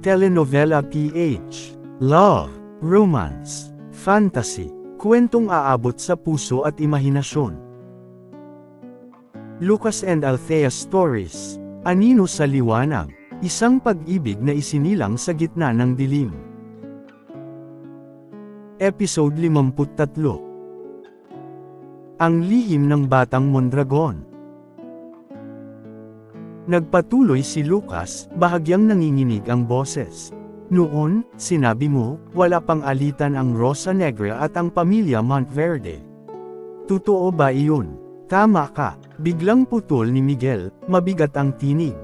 Telenovela PH. Love, romance, fantasy, kwentong aabot sa puso at imahinasyon. Lucas and Althea Stories. Anino sa Liwanag. Isang pag-ibig na isinilang sa gitna ng dilim. Episode 53. Ang lihim ng batang Mondragon. Nagpatuloy si Lucas, bahagyang nanginginig ang boses. Noon, sinabi mo, wala pang alitan ang Rosa Negra at ang pamilya Monteverde. Totoo ba iyon? Tama ka, biglang putol ni Miguel, mabigat ang tinig.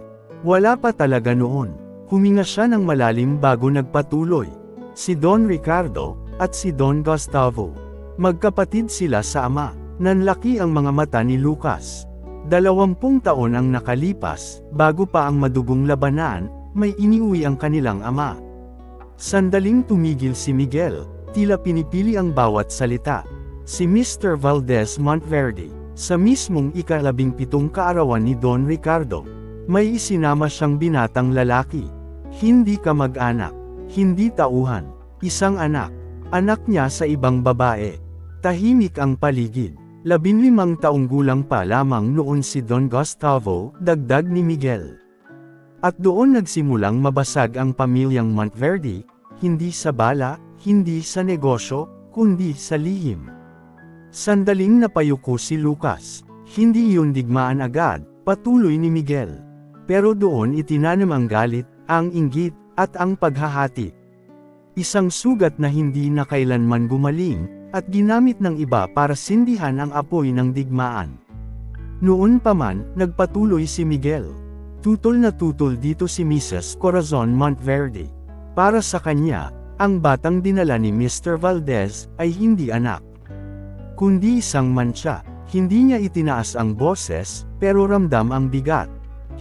Wala pa talaga noon. Huminga siya ng malalim bago nagpatuloy. Si Don Ricardo, at si Don Gustavo. Magkapatid sila sa ama. Nanlaki ang mga mata ni Lucas. 20 taon ang nakalipas, bago pa ang madugong labanan, may iniuwi ang kanilang ama. Sandaling tumigil si Miguel, tila pinipili ang bawat salita. Si Mr. Valdez Monteverde, sa mismong ika-17 kaarawan ni Don Ricardo, may isinama siyang binatang lalaki. Hindi kamag-anak, hindi tauhan, isang anak. Anak niya sa ibang babae. Tahimik ang paligid. 15 taong gulang pa lamang noon si Don Gustavo, dagdag ni Miguel. At doon nagsimulang mabasag ang pamilyang Monteverde, hindi sa bala, hindi sa negosyo, kundi sa lihim. Sandaling napayuko si Lucas. Hindi yun digmaan agad, patuloy ni Miguel. Pero doon itinanam ang galit, ang inggit, at ang paghahati. Isang sugat na hindi na kailanman gumaling, at ginamit ng iba para sindihan ang apoy ng digmaan. Noon pa man, nagpatuloy si Miguel. Tutol na tutol dito si Mrs. Corazon Monteverde. Para sa kanya, ang batang dinala ni Mr. Valdez ay hindi anak, kundi isang mantsa. Hindi niya itinaas ang boses, pero ramdam ang bigat.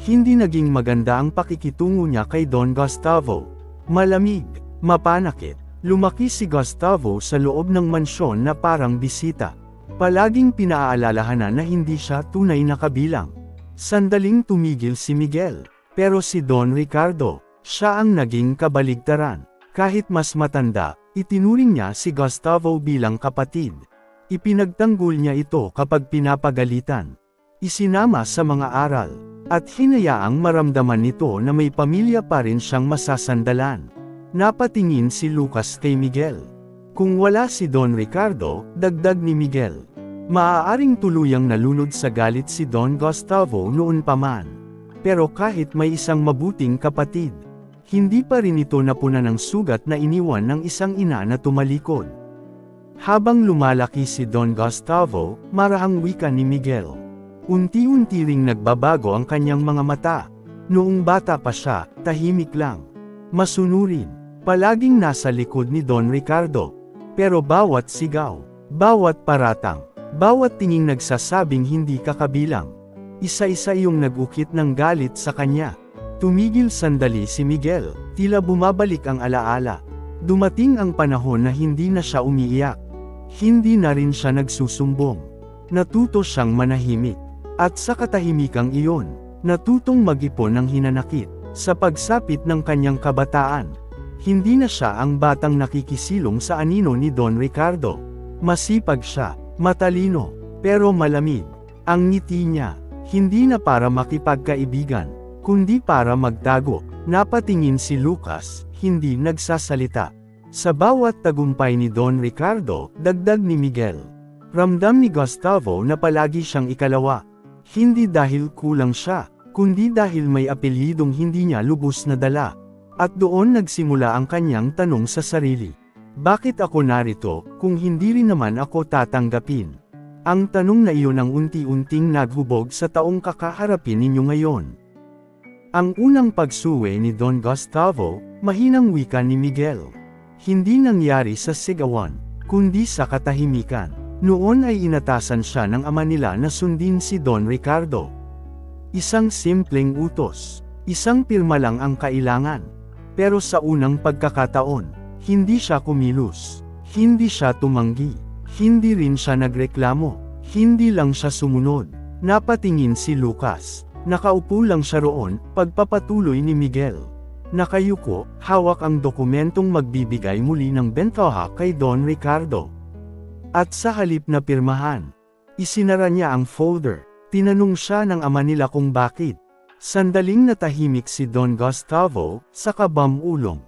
Hindi naging maganda ang pakikitungo niya kay Don Gustavo. Malamig, mapanakit. Lumaki si Gustavo sa loob ng mansyon na parang bisita. Palaging pinaalalahanan na hindi siya tunay na kabilang. Sandaling tumigil si Miguel. Pero si Don Ricardo, siya ang naging kabaligtaran. Kahit mas matanda, itinuring niya si Gustavo bilang kapatid. Ipinagtanggol niya ito kapag pinapagalitan. Isinama sa mga aral. At hinayaang maramdaman nito na may pamilya pa rin siyang masasandalan. Napatingin si Lucas kay Miguel. Kung wala si Don Ricardo, dagdag ni Miguel, maaaring tuluyang nalunod sa galit si Don Gustavo noon pa man. Pero kahit may isang mabuting kapatid, hindi pa rin ito napunan ng sugat na iniwan ng isang ina na tumalikod. Habang lumalaki si Don Gustavo, marahang wika ni Miguel. Unti-unti ring nagbabago ang kanyang mga mata. Noong bata pa siya, tahimik lang. Masunurin. Palaging nasa likod ni Don Ricardo. Pero bawat sigaw, bawat paratang, bawat tinging nagsasabing hindi kakabilang. Isa-isa yung nag-ukit ng galit sa kanya. Tumigil sandali si Miguel, tila bumabalik ang alaala. Dumating ang panahon na hindi na siya umiiyak. Hindi na rin siya nagsusumbong. Natuto siyang manahimik. At sa katahimikang iyon, natutong mag-ipon ng hinanakit. Sa pagsapit ng kanyang kabataan, hindi na siya ang batang nakikisilong sa anino ni Don Ricardo. Masipag siya, matalino, pero malamig. Ang ngiti niya, hindi na para makipagkaibigan, kundi para magtago. Napatingin si Lucas, hindi nagsasalita. Sa bawat tagumpay ni Don Ricardo, dagdag ni Miguel, ramdam ni Gustavo na palagi siyang ikalawa. Hindi dahil kulang siya, kundi dahil may apelyidong hindi niya lubos na dala. At doon nagsimula ang kanyang tanong sa sarili. Bakit ako narito, kung hindi rin naman ako tatanggapin? Ang tanong na iyon ang unti-unting naghubog sa taong kakaharapin ninyo ngayon. Ang unang pagsuwe ni Don Gustavo, mahinang wika ni Miguel. Hindi nangyari sa sigawan, kundi sa katahimikan. Noon ay inatasan siya ng ama nila na sundin si Don Ricardo. Isang simpleng utos, isang pirma lang ang kailangan. Pero sa unang pagkakataon, hindi siya kumilos, hindi siya tumanggi, hindi rin siya nagreklamo, hindi lang siya sumunod. Napatingin si Lucas, nakaupo lang siya roon, pagpapatuloy ni Miguel. Nakayuko, hawak ang dokumentong magbibigay muli ng bentaha kay Don Ricardo. At sa halip na pirmahan, isinara niya ang folder. Tinanong siya ng ama nila kung bakit. Sandaling natahimik si Don Gustavo, saka bumulong.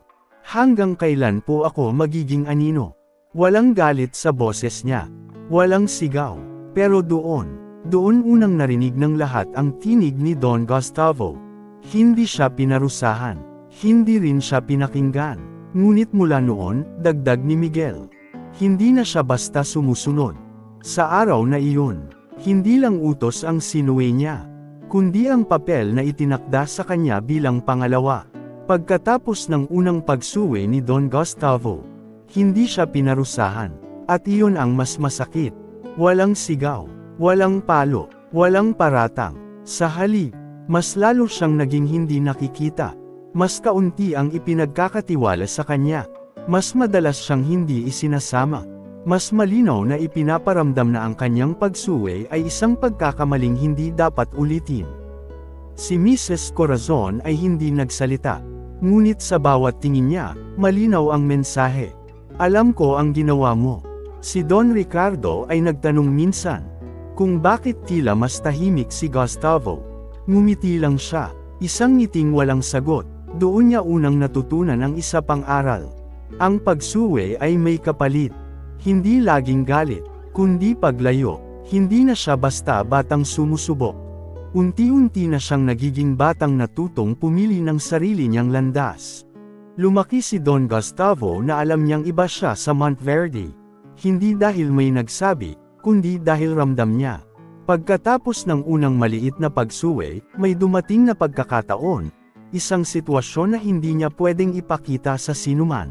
Hanggang kailan po ako magiging anino? Walang galit sa boses niya. Walang sigaw. Pero doon unang narinig ng lahat ang tinig ni Don Gustavo. Hindi siya pinarusahan. Hindi rin siya pinakinggan. Ngunit mula noon, dagdag ni Miguel. Hindi na siya basta sumusunod. Sa araw na iyon, hindi lang utos ang sinuwi niya, kundi ang papel na itinakda sa kanya bilang pangalawa. Pagkatapos ng unang pagsuwi ni Don Gustavo, hindi siya pinarusahan. At iyon ang mas masakit. Walang sigaw, walang palo, walang paratang. Sa halip, mas lalo siyang naging hindi nakikita. Mas kaunti ang ipinagkakatiwala sa kanya. Mas madalas siyang hindi isinasama. Mas malinaw na ipinaparamdam na ang kanyang pagsuwi ay isang pagkakamaling hindi dapat ulitin. Si Mrs. Corazon ay hindi nagsalita. Ngunit sa bawat tingin niya, malinaw ang mensahe. Alam ko ang ginawa mo. Si Don Ricardo ay nagtanong minsan, kung bakit tila mas tahimik si Gustavo. Ngumiti lang siya, isang ngiting walang sagot. Doon niya unang natutunan ang isa pang aral. Ang pagsuwi ay may kapalit. Hindi laging galit, kundi paglayo. Hindi na siya basta batang sumusubok. Unti-unti na siyang nagiging batang natutong pumili ng sarili niyang landas. Lumaki si Don Gustavo na alam niyang iba siya sa Monteverde. Hindi dahil may nagsabi, kundi dahil ramdam niya. Pagkatapos ng unang maliit na pagsuwi, may dumating na pagkakataon. Isang sitwasyon na hindi niya pwedeng ipakita sa sinuman.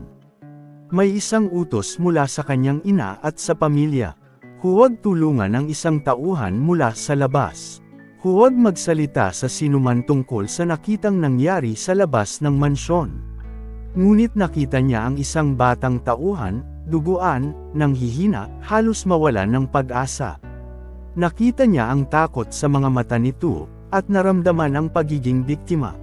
May isang utos mula sa kanyang ina at sa pamilya. Huwag tulungan ang isang tauhan mula sa labas. Huwag magsalita sa sinuman tungkol sa nakitang nangyari sa labas ng mansyon. Ngunit nakita niya ang isang batang tauhan, duguan, nanghihina, halos mawalan ng pag-asa. Nakita niya ang takot sa mga mata nito, at naramdaman ang pagiging biktima.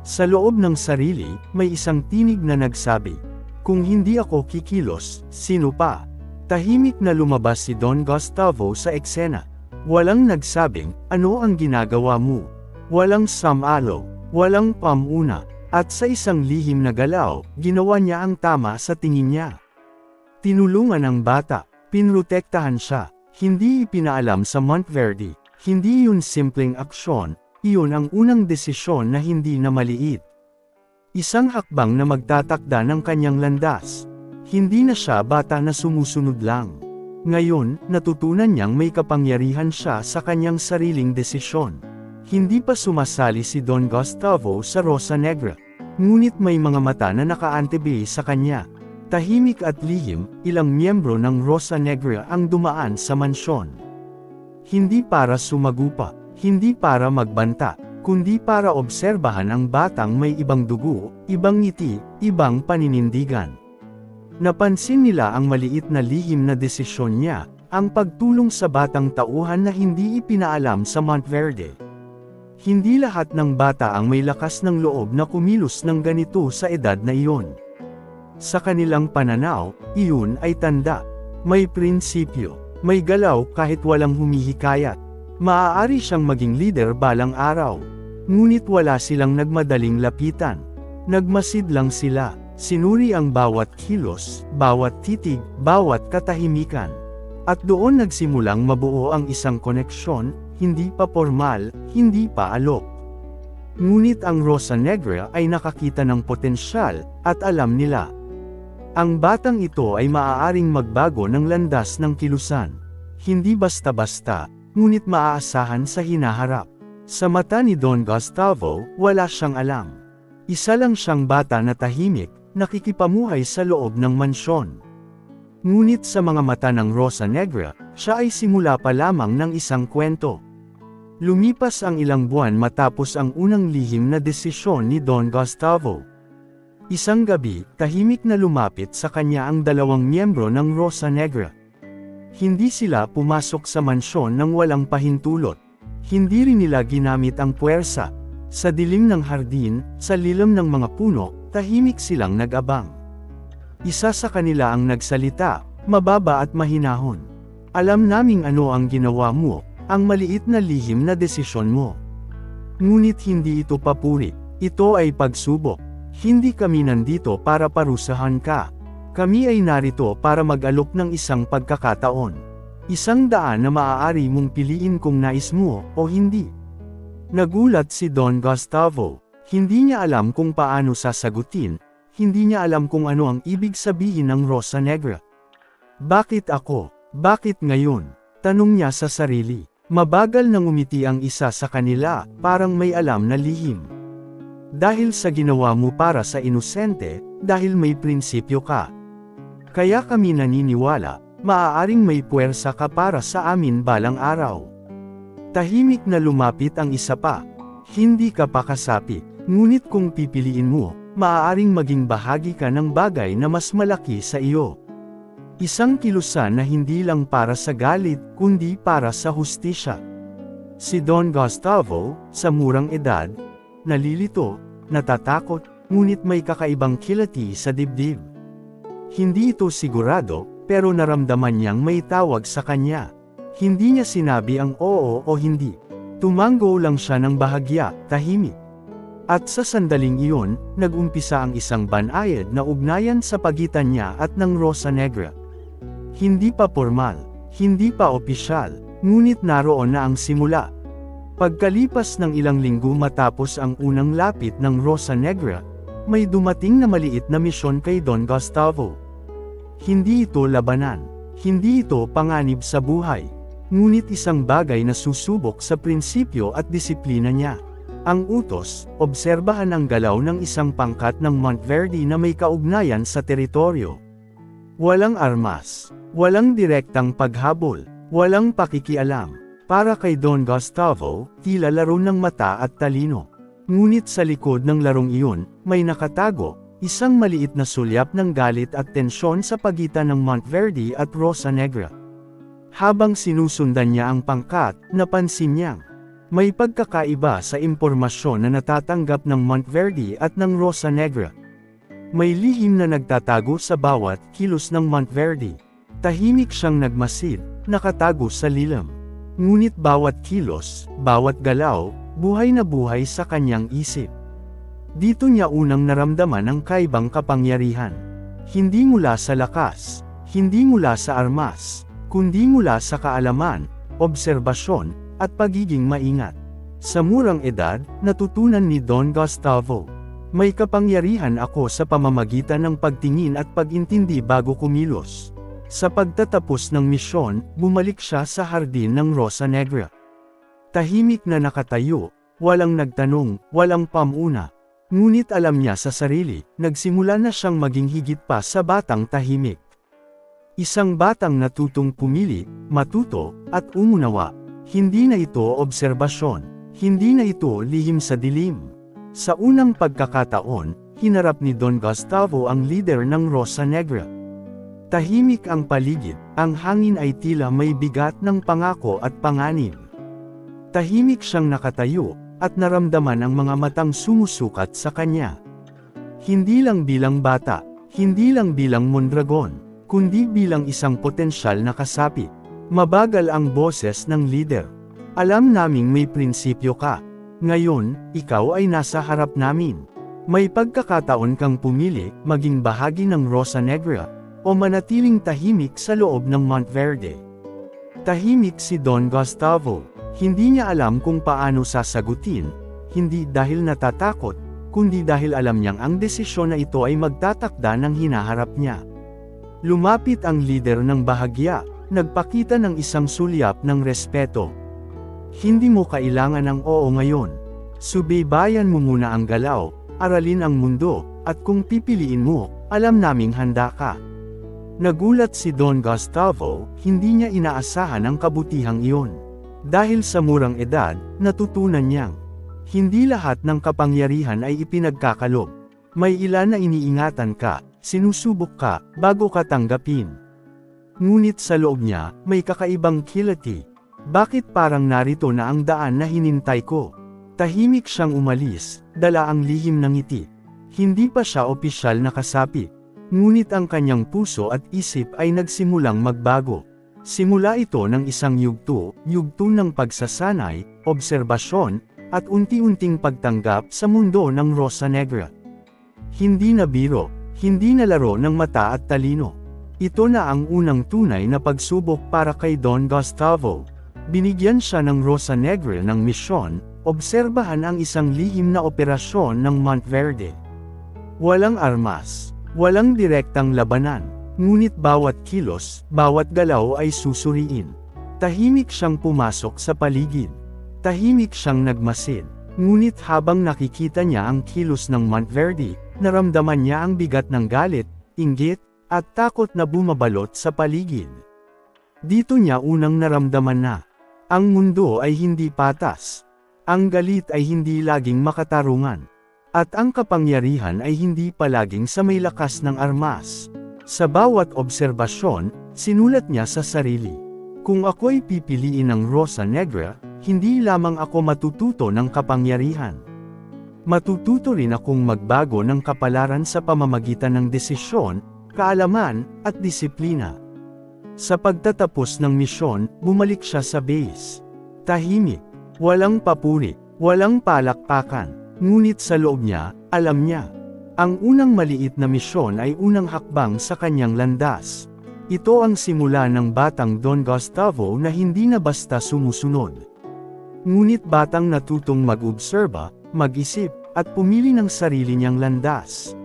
Sa loob ng sarili, may isang tinig na nagsabi, kung hindi ako kikilos, sino pa? Tahimik na lumabas si Don Gustavo sa eksena. Walang nagsabing, ano ang ginagawa mo? Walang samalo, walang pamuna, at sa isang lihim na galaw, ginawa niya ang tama sa tingin niya. Tinulungan ang bata, pinrotektahan siya, hindi ipinaalam sa Monteverde, hindi yun simpleng aksyon. Iyon ang unang desisyon na hindi na maliit. Isang hakbang na magtatakda ng kanyang landas. Hindi na siya bata na sumusunod lang. Ngayon, natutunan niyang may kapangyarihan siya sa kanyang sariling desisyon. Hindi pa sumasali si Don Gustavo sa Rosa Negra. Ngunit may mga mata na nakaantebe sa kanya. Tahimik at lihim, ilang miyembro ng Rosa Negra ang dumaan sa mansyon. Hindi para sumagupa. Hindi para magbanta, kundi para obserbahan ang batang may ibang dugo, ibang ngiti, ibang paninindigan. Napansin nila ang maliit na lihim na desisyon niya, ang pagtulong sa batang tauhan na hindi ipinaalam sa Monteverde. Hindi lahat ng bata ang may lakas ng loob na kumilos ng ganito sa edad na iyon. Sa kanilang pananaw, iyon ay tanda. May prinsipyo, may galaw kahit walang humihikayat. Maaari siyang maging leader balang araw. Ngunit wala silang nagmadaling lapitan. Nagmasid lang sila, sinuri ang bawat kilos, bawat titig, bawat katahimikan. At doon nagsimulang mabuo ang isang koneksyon, hindi pa formal, hindi pa alok. Ngunit ang Rosa Negra ay nakakita ng potensyal, at alam nila. Ang batang ito ay maaaring magbago ng landas ng kilusan. Hindi basta-basta, ngunit maaasahan sa hinaharap. Sa mata ni Don Gustavo, wala siyang alam. Isa lang siyang bata na tahimik, nakikipamuhay sa loob ng mansyon. Ngunit sa mga mata ng Rosa Negra, siya ay simula pa lamang ng isang kwento. Lumipas ang ilang buwan matapos ang unang lihim na desisyon ni Don Gustavo. Isang gabi, tahimik na lumapit sa kanya ang dalawang miyembro ng Rosa Negra. Hindi sila pumasok sa mansyon nang walang pahintulot. Hindi rin nila ginamit ang puwersa. Sa dilim ng hardin, sa lilam ng mga puno, tahimik silang nag-abang. Isa sa kanila ang nagsalita, mababa at mahinahon. Alam naming ano ang ginawa mo, ang maliit na lihim na desisyon mo. Ngunit hindi ito papuri, ito ay pagsubok. Hindi kami nandito para parusahan ka. Kami ay narito para mag-alok ng isang pagkakataon. Isang daan na maaari mong piliin kung nais mo o hindi. Nagulat si Don Gustavo. Hindi niya alam kung paano sasagutin, hindi niya alam kung ano ang ibig sabihin ng Rosa Negra. Bakit ako? Bakit ngayon? Tanong niya sa sarili. Mabagal nang umiti ang isa sa kanila, parang may alam na lihim. Dahil sa ginawa mo para sa inosente, dahil may prinsipyo ka. Kaya kami naniniwala, maaaring may puwersa ka para sa amin balang araw. Tahimik na lumapit ang isa pa. Hindi ka pa kasapi, ngunit kung pipiliin mo, maaaring maging bahagi ka ng bagay na mas malaki sa iyo. Isang kilusan na hindi lang para sa galit, kundi para sa hustisya. Si Don Gustavo, sa murang edad, nalilito, natatakot, ngunit may kakaibang kilati sa dibdib. Hindi ito sigurado, pero naramdaman niyang may tawag sa kanya. Hindi niya sinabi ang oo o hindi. Tumango lang siya ng bahagya, tahimik. At sa sandaling iyon, nag-umpisa ang isang banayad na ugnayan sa pagitan niya at ng Rosa Negra. Hindi pa formal, hindi pa opisyal, ngunit naroon na ang simula. Pagkalipas ng ilang linggo matapos ang unang lapit ng Rosa Negra, may dumating na maliit na misyon kay Don Gustavo. Hindi ito labanan, hindi ito panganib sa buhay, ngunit isang bagay na susubok sa prinsipyo at disiplina niya. Ang utos, obserbahan ang galaw ng isang pangkat ng Monteverde na may kaugnayan sa teritoryo. Walang armas, walang direktang paghabol, walang pakikialam. Para kay Don Gustavo, tila laro ng mata at talino. Ngunit sa likod ng larong iyon, may nakatago, isang maliit na sulyap ng galit at tensyon sa pagitan ng Monteverde at Rosa Negra. Habang sinusundan niya ang pangkat, napansin niyang may pagkakaiba sa impormasyon na natatanggap ng Monteverde at ng Rosa Negra. May lihim na nagtatago sa bawat kilos ng Monteverde. Tahimik siyang nagmasid, nakatago sa lilam. Ngunit bawat kilos, bawat galaw, buhay na buhay sa kanyang isip. Dito niya unang naramdaman ang kaibang kapangyarihan. Hindi mula sa lakas, hindi mula sa armas, kundi mula sa kaalaman, obserbasyon, at pagiging maingat. Sa murang edad, natutunan ni Don Gustavo, may kapangyarihan ako sa pamamagitan ng pagtingin at pag-intindi bago kumilos. Sa pagtatapos ng misyon, bumalik siya sa hardin ng Rosa Negra. Tahimik na nakatayo, walang nagtanong, walang pamuna. Ngunit alam niya sa sarili, nagsimula na siyang maging higit pa sa batang tahimik. Isang batang natutong pumili, matuto, at umunawa. Hindi na ito obserbasyon, hindi na ito lihim sa dilim. Sa unang pagkakataon, hinarap ni Don Gustavo ang leader ng Rosa Negra. Tahimik ang paligid, ang hangin ay tila may bigat ng pangako at panganib. Tahimik siyang nakatayo, at naramdaman ang mga matang sumusukat sa kanya. Hindi lang bilang bata, hindi lang bilang mondragon, kundi bilang isang potensyal na kasapi. Mabagal ang boses ng leader. Alam naming may prinsipyo ka. Ngayon, ikaw ay nasa harap namin. May pagkakataon kang pumili, maging bahagi ng Rosa Negra, o manatiling tahimik sa loob ng Monteverde. Tahimik si Don Gustavo. Hindi niya alam kung paano sasagutin, hindi dahil natatakot, kundi dahil alam niyang ang desisyon na ito ay magtatakda ng hinaharap niya. Lumapit ang leader ng bahagya, nagpakita ng isang sulyap ng respeto. Hindi mo kailangan ng oo ngayon. Subaybayan mo muna ang galaw, aralin ang mundo, at kung pipiliin mo, alam naming handa ka. Nagulat si Don Gustavo, hindi niya inaasahan ang kabutihang iyon. Dahil sa murang edad, natutunan niyang hindi lahat ng kapangyarihan ay ipinagkakalob. May ilan na iniingatan ka, sinusubok ka, bago ka tanggapin. Ngunit sa loob niya, may kakaibang kilati. Bakit parang narito na ang daan na hinintay ko? Tahimik siyang umalis, dala ang lihim ng ngiti. Hindi pa siya opisyal na kasapi. Ngunit ang kanyang puso at isip ay nagsimulang magbago. Simula ito ng isang yugto ng pagsasanay, obserbasyon, at unti-unting pagtanggap sa mundo ng Rosa Negra. Hindi na biro, hindi na laro ng mata at talino. Ito na ang unang tunay na pagsubok para kay Don Gustavo. Binigyan siya ng Rosa Negra ng misyon, obserbahan ang isang lihim na operasyon ng Monteverde. Walang armas, walang direktang labanan, ngunit bawat kilos, bawat galaw ay susuriin. Tahimik siyang pumasok sa paligid. Tahimik siyang nagmasid. Ngunit habang nakikita niya ang kilos ng Monteverde, naramdaman niya ang bigat ng galit, inggit, at takot na bumabalot sa paligid. Dito niya unang naramdaman na ang mundo ay hindi patas. Ang galit ay hindi laging makatarungan. At ang kapangyarihan ay hindi palaging sa may lakas ng armas. Sa bawat obserbasyon, sinulat niya sa sarili. Kung ako'y pipiliin ng Rosa Negra, hindi lamang ako matututo ng kapangyarihan. Matututo rin akong magbago ng kapalaran sa pamamagitan ng desisyon, kaalaman, at disiplina. Sa pagtatapos ng misyon, bumalik siya sa base. Tahimik, walang papuri, walang palakpakan, ngunit sa loob niya, alam niya. Ang unang maliit na misyon ay unang hakbang sa kanyang landas. Ito ang simula ng batang Don Gustavo na hindi na basta sumusunod. Ngunit batang natutong mag-obserba, mag-isip, at pumili ng sarili niyang landas.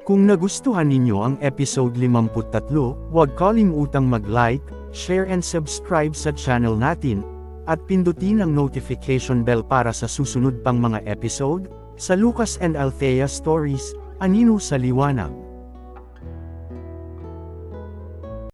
Kung nagustuhan ninyo ang episode 53, huwag kalimutang mag-like, share and subscribe sa channel natin, at pindutin ang notification bell para sa susunod pang mga episode, sa Lucas and Althea Stories, Anino sa Liwanag.